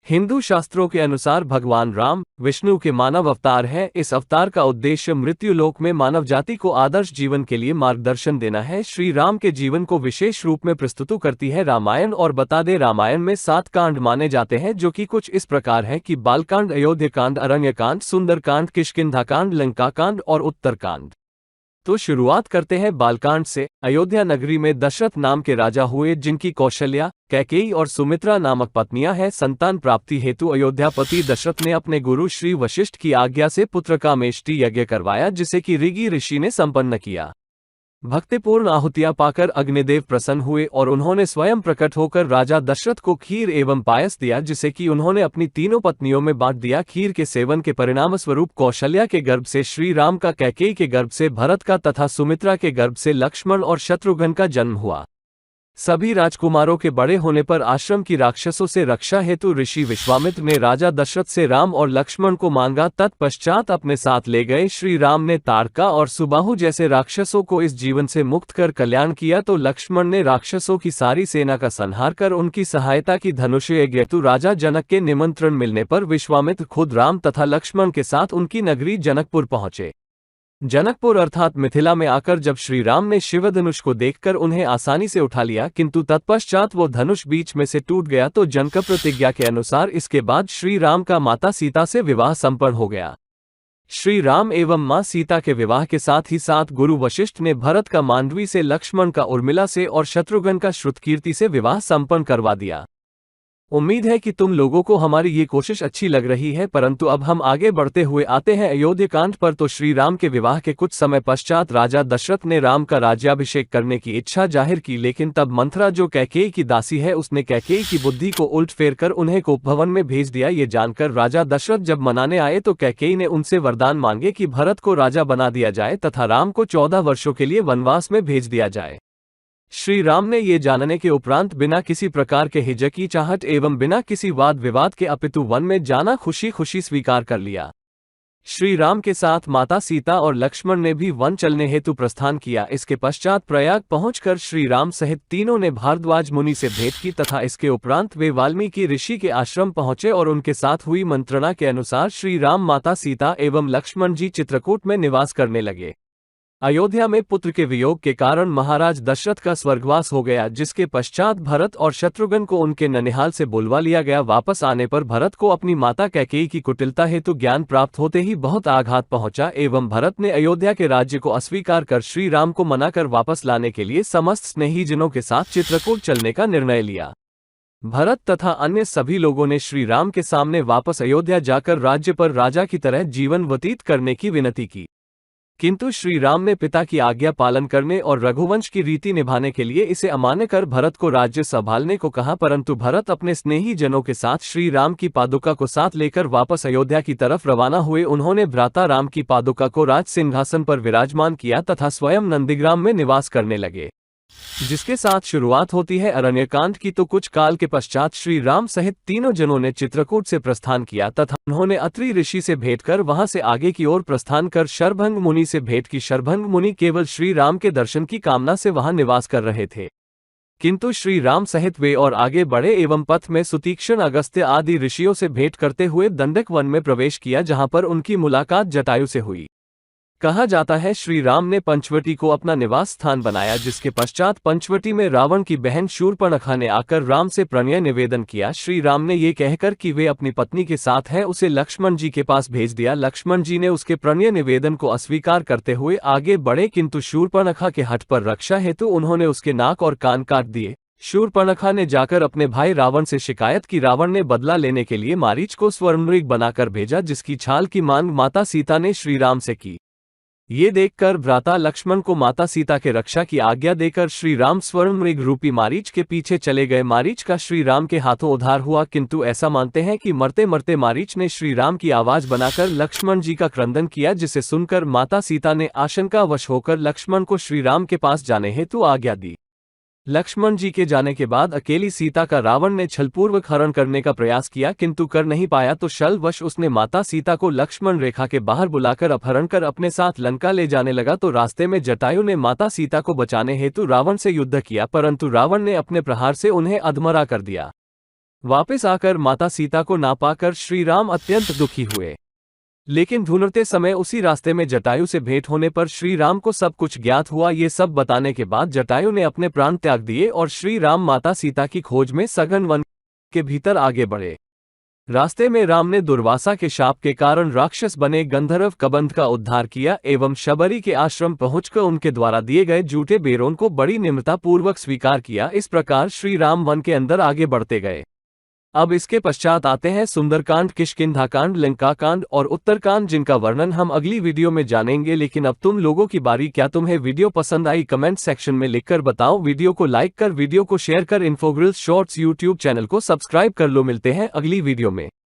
हिंदू शास्त्रों के अनुसार भगवान राम विष्णु के मानव अवतार हैं। इस अवतार का उद्देश्य मृत्यु लोक में मानव जाति को आदर्श जीवन के लिए मार्गदर्शन देना है। श्री राम के जीवन को विशेष रूप में प्रस्तुत करती है रामायण। और बता दें, रामायण में 7 कांड माने जाते हैं, जो कि कुछ इस प्रकार है कि बालकांड, अयोध्याकांड, अरण्यकांड, सुंदरकांड, किष्किंधाकांड, लंकाकांड और उत्तरकांड। तो शुरुआत करते हैं बालकांड से। अयोध्या नगरी में दशरथ नाम के राजा हुए, जिनकी कौशल्या, कैकेयी और सुमित्रा नामक पत्नियां हैं। संतान प्राप्ति हेतु अयोध्यापति दशरथ ने अपने गुरु श्री वशिष्ठ की आज्ञा से पुत्र का मेष्टि यज्ञ करवाया, जिसे कि ऋषि ऋषि ने संपन्न किया। भक्तिपूर्ण आहुतियां पाकर अग्निदेव प्रसन्न हुए और उन्होंने स्वयं प्रकट होकर राजा दशरथ को खीर एवं पायस दिया, जिसे कि उन्होंने अपनी तीनों पत्नियों में बांट दिया। खीर के सेवन के परिणाम स्वरूप कौशल्या के गर्भ से श्री राम का, कैकेयी के गर्भ से भरत का तथा सुमित्रा के गर्भ से लक्ष्मण और शत्रुघ्न का जन्म हुआ। सभी राजकुमारों के बड़े होने पर आश्रम की राक्षसों से रक्षा हेतु ऋषि विश्वामित्र ने राजा दशरथ से राम और लक्ष्मण को मांगा। तत्पश्चात अपने साथ ले गए। श्री राम ने ताड़का और सुबाहु जैसे राक्षसों को इस जीवन से मुक्त कर कल्याण किया, तो लक्ष्मण ने राक्षसों की सारी सेना का संहार कर उनकी सहायता की। धनुष यज्ञ हेतु राजा जनक के निमंत्रण मिलने पर विश्वामित्र खुद राम तथा लक्ष्मण के साथ उनकी नगरी जनकपुर पहुंचे। जनकपुर अर्थात मिथिला में आकर जब श्री राम ने शिवधनुष को देखकर उन्हें आसानी से उठा लिया, किंतु तत्पश्चात वो धनुष बीच में से टूट गया, तो जनक प्रतिज्ञा के अनुसार इसके बाद श्री राम का माता सीता से विवाह संपन्न हो गया। श्री राम एवं मां सीता के विवाह के साथ ही साथ गुरु वशिष्ठ ने भरत का मांडवी से, लक्ष्मण का उर्मिला से और शत्रुघ्न का श्रुतकीर्ति से विवाह संपन्न करवा दिया। उम्मीद है कि तुम लोगों को हमारी ये कोशिश अच्छी लग रही है, परंतु अब हम आगे बढ़ते हुए आते हैं अयोध्याकांड पर। तो श्री राम के विवाह के कुछ समय पश्चात राजा दशरथ ने राम का राज्याभिषेक करने की इच्छा जाहिर की, लेकिन तब मंथरा, जो कैकेयी की दासी है, उसने कैकेयी की बुद्धि को उल्ट फेर कर उन्हें उपभवन में भेज दिया। ये जानकर राजा दशरथ जब मनाने आए तो कैकेयी ने उनसे वरदान मांगे कि भरत को राजा बना दिया जाए तथा राम को 14 वर्षों के लिए वनवास में भेज दिया जाए। श्री राम ने ये जानने के उपरांत बिना किसी प्रकार के हिचकिचाहट एवं बिना किसी वाद विवाद के अपितु वन में जाना खुशी खुशी स्वीकार कर लिया। श्री राम के साथ माता सीता और लक्ष्मण ने भी वन चलने हेतु प्रस्थान किया। इसके पश्चात प्रयाग पहुंचकर श्री राम सहित तीनों ने भारद्वाज मुनि से भेंट की तथा इसके उपरांत वे वाल्मीकि ऋषि के आश्रम पहुंचे और उनके साथ हुई मंत्रणा के अनुसार श्री राम, माता सीता एवं लक्ष्मण जी चित्रकूट में निवास करने लगे। अयोध्या में पुत्र के वियोग के कारण महाराज दशरथ का स्वर्गवास हो गया, जिसके पश्चात भरत और शत्रुघ्न को उनके ननिहाल से बुलवा लिया गया। वापस आने पर भरत को अपनी माता कैकेयी की कुटिलता हेतु ज्ञान प्राप्त होते ही बहुत आघात पहुंचा एवं भरत ने अयोध्या के राज्य को अस्वीकार कर श्री राम को मनाकर वापस लाने के लिए समस्त स्नेहीजनों के साथ चित्रकूट चलने का निर्णय लिया। भरत तथा अन्य सभी लोगों ने श्री राम के सामने वापस अयोध्या जाकर राज्य पर राजा की तरह जीवन व्यतीत करने की विनती की, किंतु श्री राम ने पिता की आज्ञा पालन करने और रघुवंश की रीति निभाने के लिए इसे अमान्य कर भरत को राज्य संभालने को कहा। परंतु भरत अपने स्नेही जनों के साथ श्री राम की पादुका को साथ लेकर वापस अयोध्या की तरफ रवाना हुए। उन्होंने भ्राता राम की पादुका को राज सिंहासन पर विराजमान किया तथा स्वयं नंदीग्राम में निवास करने लगे, जिसके साथ शुरुआत होती है अरण्यकांड की। तो कुछ काल के पश्चात श्री राम सहित तीनों जनों ने चित्रकूट से प्रस्थान किया तथा उन्होंने अत्रि ऋषि से भेंट कर वहां से आगे की ओर प्रस्थान कर शरभंग मुनि से भेंट की। शरभंग मुनि केवल श्री राम के दर्शन की कामना से वहां निवास कर रहे थे, किंतु श्री राम सहित वे और आगे बढ़े एवं पथ में सुतीक्ष्ण, अगस्त्य आदि ऋषियों से भेंट करते हुए दंडक वन में प्रवेश किया, जहां पर उनकी मुलाकात जटायु से हुई। कहा जाता है श्री राम ने पंचवटी को अपना निवास स्थान बनाया, जिसके पश्चात पंचवटी में रावण की बहन शूर्पणखा ने आकर राम से प्रणय निवेदन किया। श्री राम ने ये कहकर कि वे अपनी पत्नी के साथ हैं, उसे लक्ष्मण जी के पास भेज दिया। लक्ष्मण जी ने उसके प्रणय निवेदन को अस्वीकार करते हुए आगे बढ़े, किंतु शूर्पणखा के हठ पर रक्षा हेतु उन्होंने उसके नाक और कान काट दिए। शूर्पणखा ने जाकर अपने भाई रावण से शिकायत की। रावण ने बदला लेने के लिए मारीच को स्वर्णमृग बनाकर भेजा, जिसकी छाल की मांग माता सीता ने श्री राम से की। ये देखकर भ्राता लक्ष्मण को माता सीता के रक्षा की आज्ञा देकर श्री राम स्वर्णमृग रूपी मारीच के पीछे चले गए। मारीच का श्री राम के हाथों उद्धार हुआ, किंतु ऐसा मानते हैं कि मरते मरते मारीच ने श्री राम की आवाज बनाकर लक्ष्मण जी का क्रंदन किया, जिसे सुनकर माता सीता ने आशंकावश होकर लक्ष्मण को श्री राम के पास जाने हेतु आज्ञा दी। लक्ष्मण जी के जाने के बाद अकेली सीता का रावण ने छलपूर्वक हरण करने का प्रयास किया, किंतु कर नहीं पाया, तो छलवश उसने माता सीता को लक्ष्मण रेखा के बाहर बुलाकर अपहरण कर अपने साथ लंका ले जाने लगा। तो रास्ते में जटायु ने माता सीता को बचाने हेतु रावण से युद्ध किया, परंतु रावण ने अपने प्रहार से उन्हें अधमरा कर दिया। वापस आकर माता सीता को ना पाकर श्री राम अत्यंत दुखी हुए। लेकिन ढूंढते समय उसी रास्ते में जटायु से भेंट होने पर श्री राम को सब कुछ ज्ञात हुआ। ये सब बताने के बाद जटायु ने अपने प्राण त्याग दिए और श्री राम माता सीता की खोज में सघन वन के भीतर आगे बढ़े। रास्ते में राम ने दुर्वासा के शाप के कारण राक्षस बने गंधर्व कबंध का उद्धार किया एवं शबरी के आश्रम पहुंचकर उनके द्वारा दिए गए जूठे बेरोन को बड़ी निम्रता पूर्वक स्वीकार किया। इस प्रकार श्री राम वन के अंदर आगे बढ़ते गए। अब इसके पश्चात आते हैं सुंदरकांड, किष्किंधाकांड, लंकाकांड और उत्तरकांड, जिनका वर्णन हम अगली वीडियो में जानेंगे। लेकिन अब तुम लोगों की बारी। क्या तुम्हें वीडियो पसंद आई? कमेंट सेक्शन में लिखकर बताओ। वीडियो को लाइक कर, वीडियो को शेयर कर, इन्फोग्रिल्स शॉर्ट्स यूट्यूब चैनल को सब्सक्राइब कर लो। मिलते हैं अगली वीडियो में।